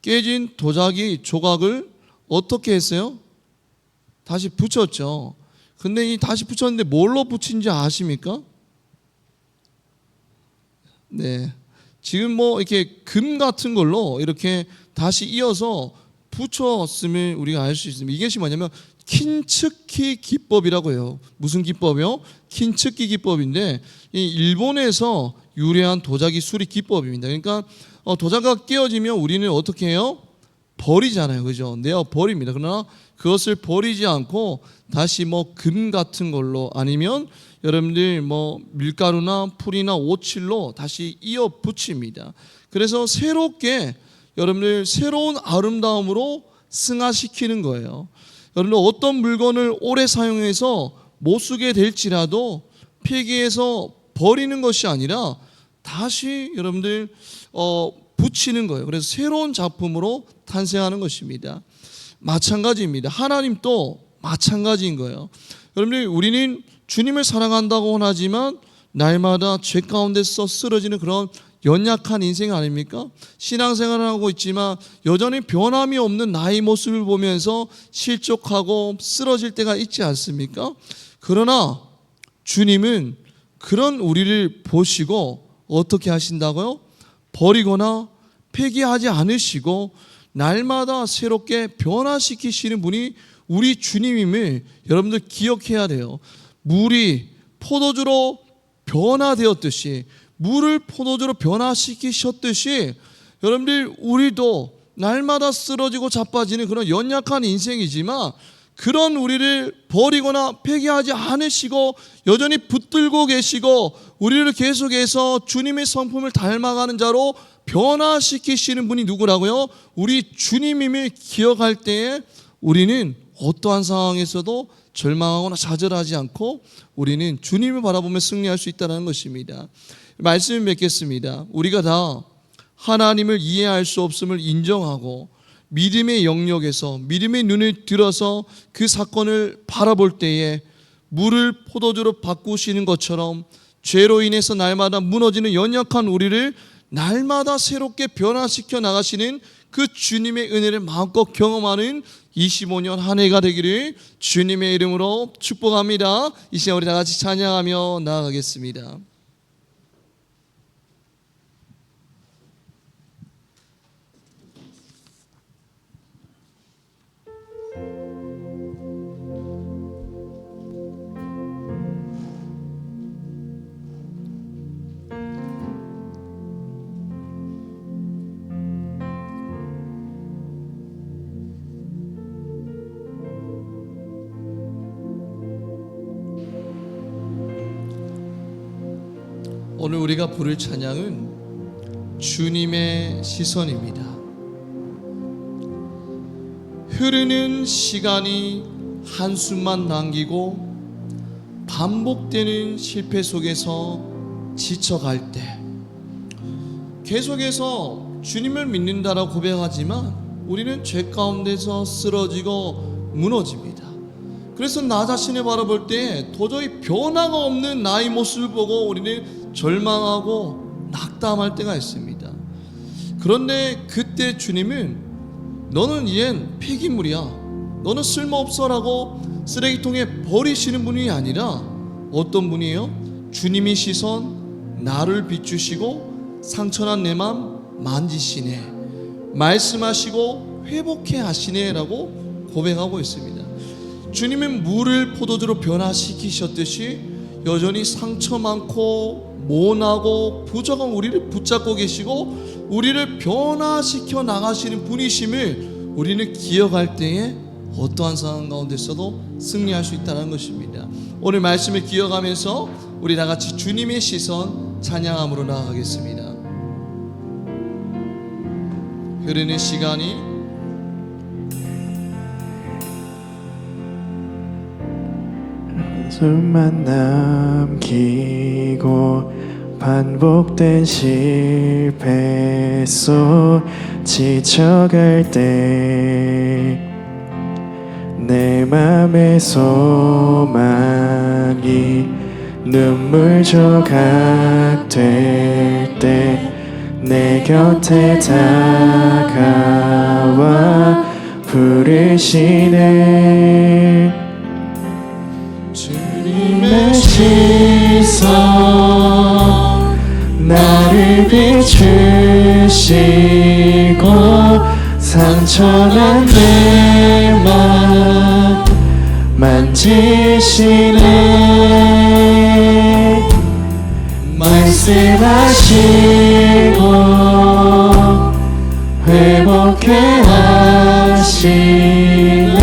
깨진 도자기 조각을 어떻게 했어요? 다시 붙였죠. 근데 이 다시 붙였는데 뭘로 붙인지 아십니까? 네, 지금 뭐 이렇게 금 같은 걸로 이렇게 다시 이어서 붙였음을 우리가 알 수 있습니다. 이것이 뭐냐면 킨츠키 기법이라고 해요. 무슨 기법이요? 킨츠키 기법인데 이 일본에서 유래한 도자기 수리 기법입니다. 그러니까 도자기가 깨어지면 우리는 어떻게 해요? 버리잖아요, 그죠? 내어 버립니다. 그러나 그것을 버리지 않고 다시 뭐 금 같은 걸로 아니면 여러분들 뭐 밀가루나 풀이나 오칠로 다시 이어 붙입니다. 그래서 새롭게 여러분들 새로운 아름다움으로 승화시키는 거예요. 여러분들 어떤 물건을 오래 사용해서 못 쓰게 될지라도 폐기해서 버리는 것이 아니라 다시 여러분들 붙이는 거예요. 그래서 새로운 작품으로 탄생하는 것입니다. 마찬가지입니다. 하나님도 마찬가지인 거예요. 여러분들 우리는 주님을 사랑한다고 하지만 날마다 죄 가운데서 쓰러지는 그런 연약한 인생 아닙니까? 신앙생활을 하고 있지만 여전히 변함이 없는 나의 모습을 보면서 실족하고 쓰러질 때가 있지 않습니까? 그러나 주님은 그런 우리를 보시고 어떻게 하신다고요? 버리거나 폐기하지 않으시고 날마다 새롭게 변화시키시는 분이 우리 주님임을 여러분들 기억해야 돼요. 물이 포도주로 변화되었듯이 물을 포도주로 변화시키셨듯이 여러분들 우리도 날마다 쓰러지고 자빠지는 그런 연약한 인생이지만 그런 우리를 버리거나 폐기하지 않으시고 여전히 붙들고 계시고 우리를 계속해서 주님의 성품을 닮아가는 자로 변화시키시는 분이 누구라고요? 우리 주님임을 기억할 때에 우리는 어떠한 상황에서도 절망하거나 좌절하지 않고 우리는 주님을 바라보며 승리할 수 있다는 것입니다. 말씀을 맺겠습니다. 우리가 다 하나님을 이해할 수 없음을 인정하고 믿음의 영역에서 믿음의 눈을 들어서 그 사건을 바라볼 때에 물을 포도주로 바꾸시는 것처럼 죄로 인해서 날마다 무너지는 연약한 우리를 날마다 새롭게 변화시켜 나가시는 그 주님의 은혜를 마음껏 경험하는 25년 한 해가 되기를 주님의 이름으로 축복합니다. 이 시간 우리 다 같이 찬양하며 나아가겠습니다. 오늘 우리가 부를 찬양은 주님의 시선입니다. 흐르는 시간이 한숨만 남기고 반복되는 실패 속에서 지쳐갈 때 계속해서 주님을 믿는다라고 고백하지만 우리는 죄 가운데서 쓰러지고 무너집니다. 그래서 나 자신을 바라볼 때 도저히 변화가 없는 나의 모습을 보고 우리는 절망하고 낙담할 때가 있습니다. 그런데 그때 주님은 너는 이젠 폐기물이야, 너는 쓸모없어라고 쓰레기통에 버리시는 분이 아니라 어떤 분이에요? 주님의 시선 나를 비추시고 상처난 내 맘 만지시네, 말씀하시고 회복해 하시네 라고 고백하고 있습니다. 주님은 물을 포도주로 변화시키셨듯이 여전히 상처 많고 모나고 부족한 우리를 붙잡고 계시고 우리를 변화시켜 나가시는 분이심을 우리는 기억할 때에 어떠한 상황 가운데서도 승리할 수 있다는 것입니다. 오늘 말씀을 기억하면서 우리 다 같이 주님의 시선 찬양함으로 나아가겠습니다. 흐르는 시간이 숨만 남기고 반복된 실패 속 지쳐갈 때 내 맘의 소망이 눈물 조각 될 때 내 곁에 다가와 부르시네. 주님의 시선 나를 비추시고 상처난 내 맘 만지시네. 말씀하시고 회복해 하시네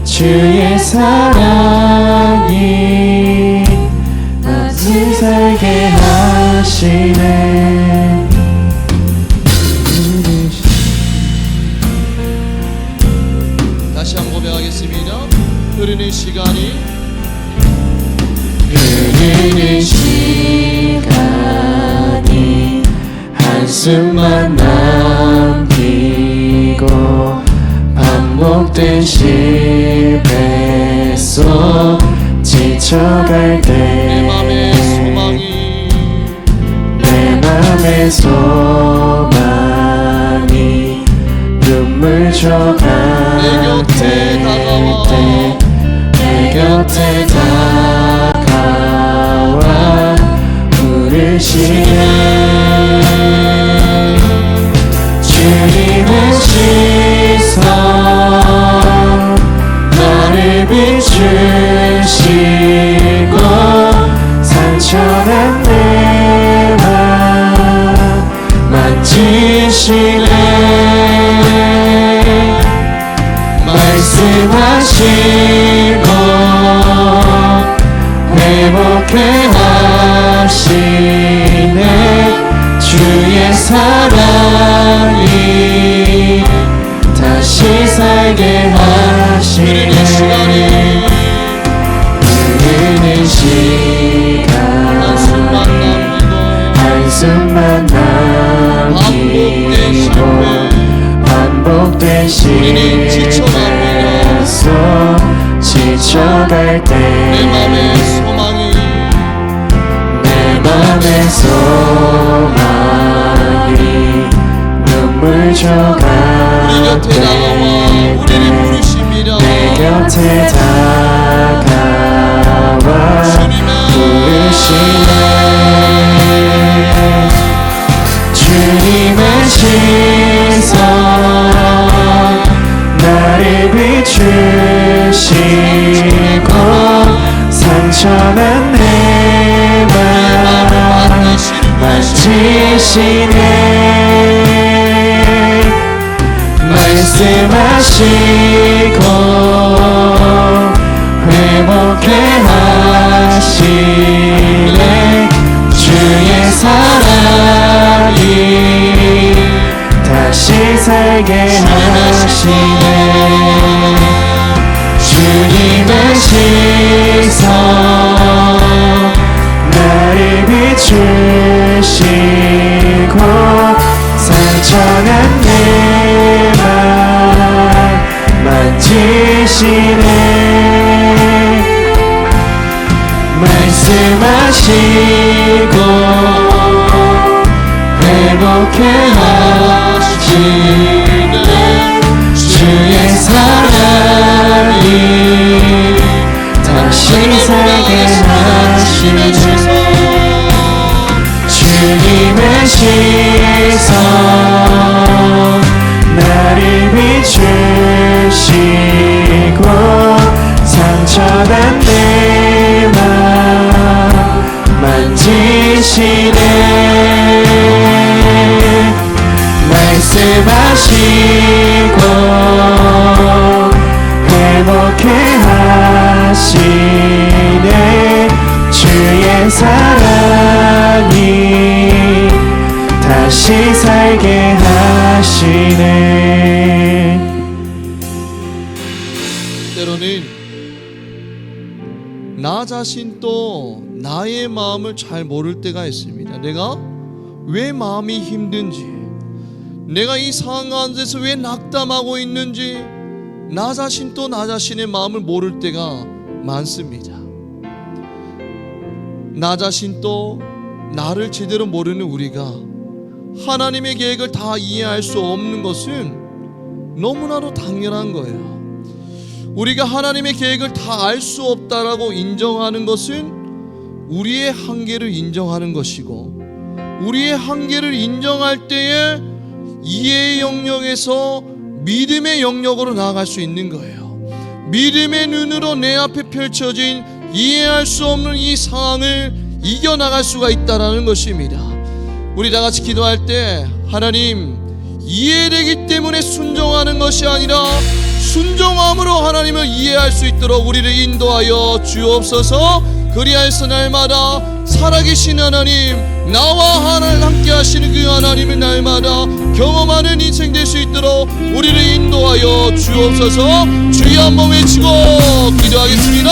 주의 사랑이 다시 살게 하시네. 다시 한번 고백하겠습니다. 흐르는 시간이 한숨만 남기고 반복된 실패 속 지쳐갈 내 때 맘의 소망이 눈물 조각 내 곁에 다가와 부르시네. 주님의 시선 나를 비추시고 상처난 내 맘 만지시네. 말씀하시고 회복해 하시네 주의 사랑이 다시 살게 하시네. 흐르는 시간 한숨만 남기고 반복된 실패 속 지쳐갈 때 내 맘의 소망이 눈물 조각 우리 곁에 다가와 우리를 부르십니다. 내 곁에 다가와 부르시네. 주님의 시선 나를 비추시고 상처난 내 맘 만지시네. 말씀하시고 회복해 하시네 주의 사랑이 다시 살게 하시네. 주님의 시선 나를 비추시고 상처난 내 맘 만지시네. 말씀하시고 회복해 하시네 주의 사랑이 다시 살게 하시네. 주님의 시선 나를 비추시고 상처난 내 맘 만지시네. 말씀하시고 회복해 하시네 주의 사랑이 다시 살게 하시네. 때로는 나 자신도 나의 마음을 잘 모를 때가 있습니다. 내가 왜 마음이 힘든지, 내가 이 상황 가운데서 왜 낙담하고 있는지 나 자신도 나 자신의 마음을 모를 때가 많습니다. 나 자신도 나를 제대로 모르는 우리가 하나님의 계획을 다 이해할 수 없는 것은 너무나도 당연한 거예요. 우리가 하나님의 계획을 다 알 수 없다라고 인정하는 것은 우리의 한계를 인정하는 것이고, 우리의 한계를 인정할 때에 이해의 영역에서 믿음의 영역으로 나아갈 수 있는 거예요. 믿음의 눈으로 내 앞에 펼쳐진 이해할 수 없는 이 상황을 이겨나갈 수가 있다는 것입니다. 우리 다 같이 기도할 때, 하나님, 이해되기 때문에 순종하는 것이 아니라 순종함으로 하나님을 이해할 수 있도록 우리를 인도하여 주옵소서. 그리하여서 날마다 살아계신 하나님, 나와 함께 하시는 그 하나님을 날마다 경험하는 인생 될 수 있도록 우리를 인도하여 주옵소서. 주여 한번 외치고 기도하겠습니다.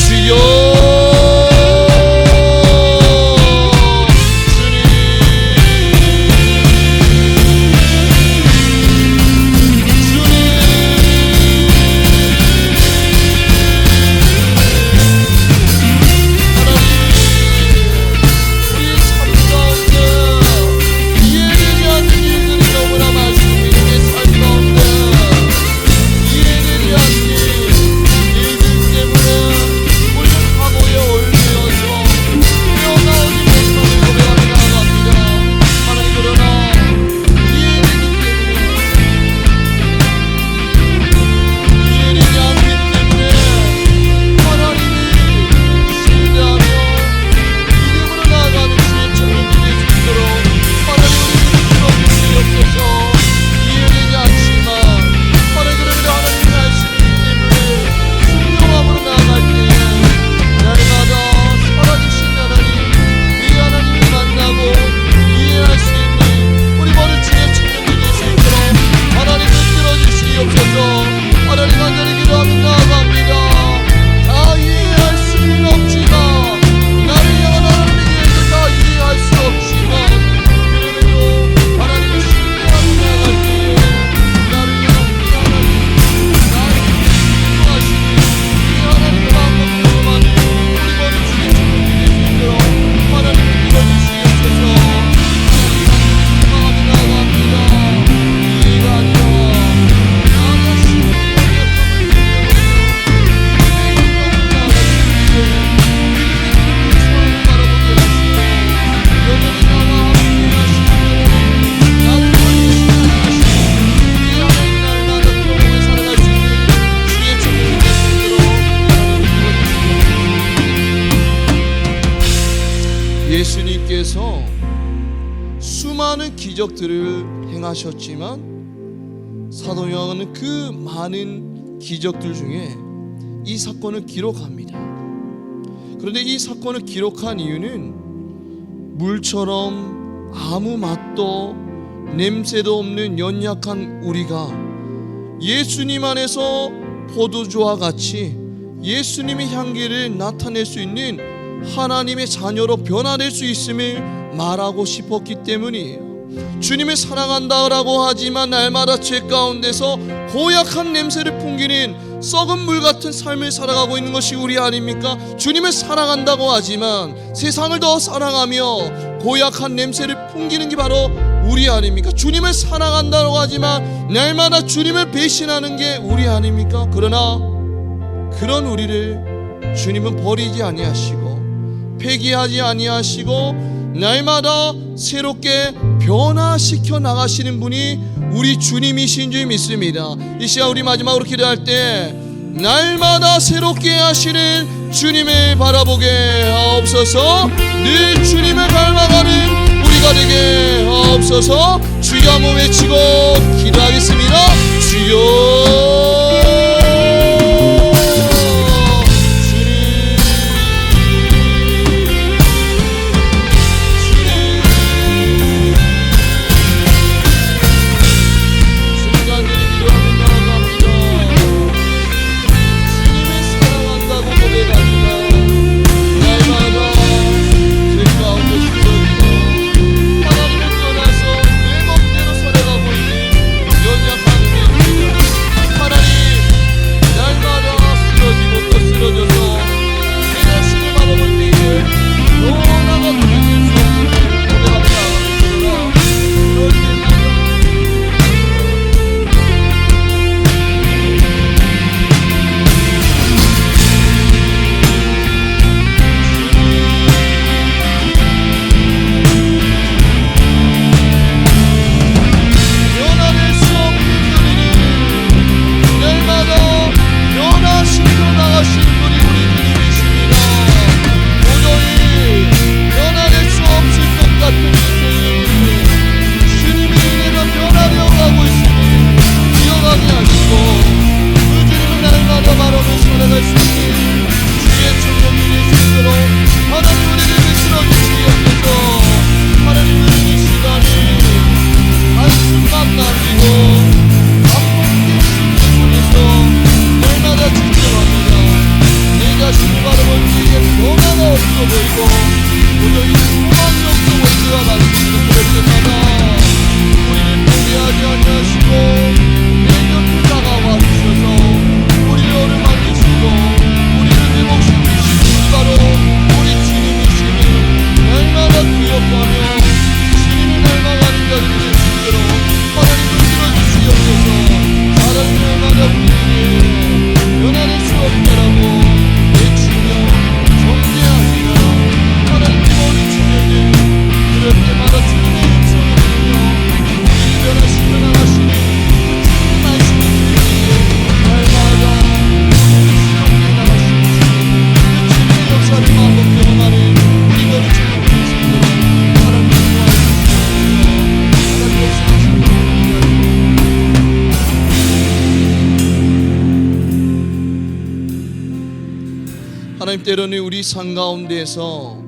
주여. 예수님께서 수많은 기적들을 행하셨지만 사도 요한은 그 많은 기적들 중에 이 사건을 기록합니다. 그런데 이 사건을 기록한 이유는 물처럼 아무 맛도 냄새도 없는 연약한 우리가 예수님 안에서 포도주와 같이 예수님의 향기를 나타낼 수 있는 하나님의 자녀로 변화될 수 있음을 말하고 싶었기 때문이에요. 주님을 사랑한다라고 하지만 날마다 죄 가운데서 고약한 냄새를 풍기는 썩은 물 같은 삶을 살아가고 있는 것이 우리 아닙니까? 주님을 사랑한다고 하지만 세상을 더 사랑하며 고약한 냄새를 풍기는 게 바로 우리 아닙니까? 주님을 사랑한다고 하지만 날마다 주님을 배신하는 게 우리 아닙니까? 그러나 그런 우리를 주님은 버리지 아니하시고 폐기하지 아니하시고 날마다 새롭게 변화시켜 나가시는 분이 우리 주님이신 줄 믿습니다. 이 시간 우리 마지막으로 기도할 때 날마다 새롭게 하시는 주님을 바라보게 하옵소서. 늘 주님을 닮아가는 우리가 되게 하옵소서. 주여 한번 외치고 기도하겠습니다. 주여. 하나님 보이고 도저히 소망이 없어 올 때와 같습니다. 그럴 때마다 우리를 포기하지 않으시고 내 곁에 다가와 주셔서 우리를 어루만지시고 우리를 회복시키시니 바로 우리 주님이시니 날마다 기억하며 주님을 닮아가는 자들이 될 수 있도록 하나님을 들어주시옵소서. 사랑을 날마다 우리에게 변화될 수 없다라고 외치며 정죄하시며 하나님께 모든 주님들 그럴 때마다 주님의 음성을 들으며 우리를 변화시켜 나가시는 주님 말씀을 들으며 날마다 우리를 수용해 나가시는 주님 그 주님의 역사를 마음껏 경험하는 우리 모든 주님들 수 있도록 하나님 도와주시옵소서. 하나님 역사하시는 하나님, 때로는 우리 삶 가운데에서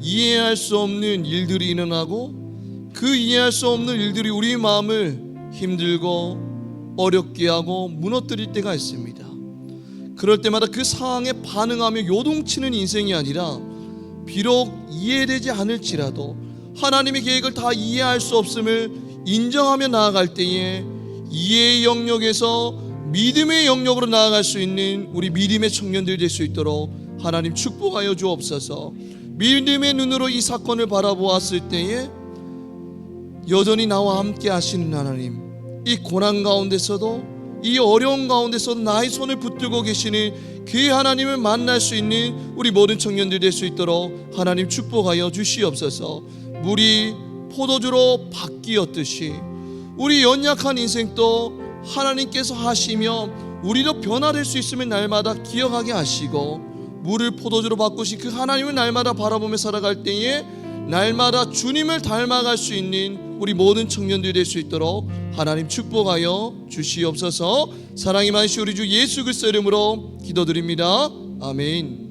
이해할 수 없는 일들이 일어나고 그 이해할 수 없는 일들이 우리 마음을 힘들고 어렵게 하고 무너뜨릴 때가 있습니다. 그럴 때마다 그 상황에 반응하며 요동치는 인생이 아니라 비록 이해되지 않을지라도 하나님의 계획을 다 이해할 수 없음을 인정하며 나아갈 때에 이해의 영역에서 믿음의 영역으로 나아갈 수 있는 우리 믿음의 청년들 될 수 있도록 하나님 축복하여 주옵소서. 믿음의 눈으로 이 사건을 바라보았을 때에 여전히 나와 함께 하시는 하나님, 이 고난 가운데서도 이 어려운 가운데서도 나의 손을 붙들고 계시는 그 하나님을 만날 수 있는 우리 모든 청년들 될 수 있도록 하나님 축복하여 주시옵소서. 물이 포도주로 바뀌었듯이 우리 연약한 인생도 하나님께서 하시며 우리도 변화될 수 있음을 날마다 기억하게 하시고 물을 포도주로 바꾸신 그 하나님을 날마다 바라보며 살아갈 때에 날마다 주님을 닮아갈 수 있는 우리 모든 청년들이 될 수 있도록 하나님 축복하여 주시옵소서. 사랑이 많으신 우리 주 예수 그리스도 이름으로 기도드립니다. 아멘.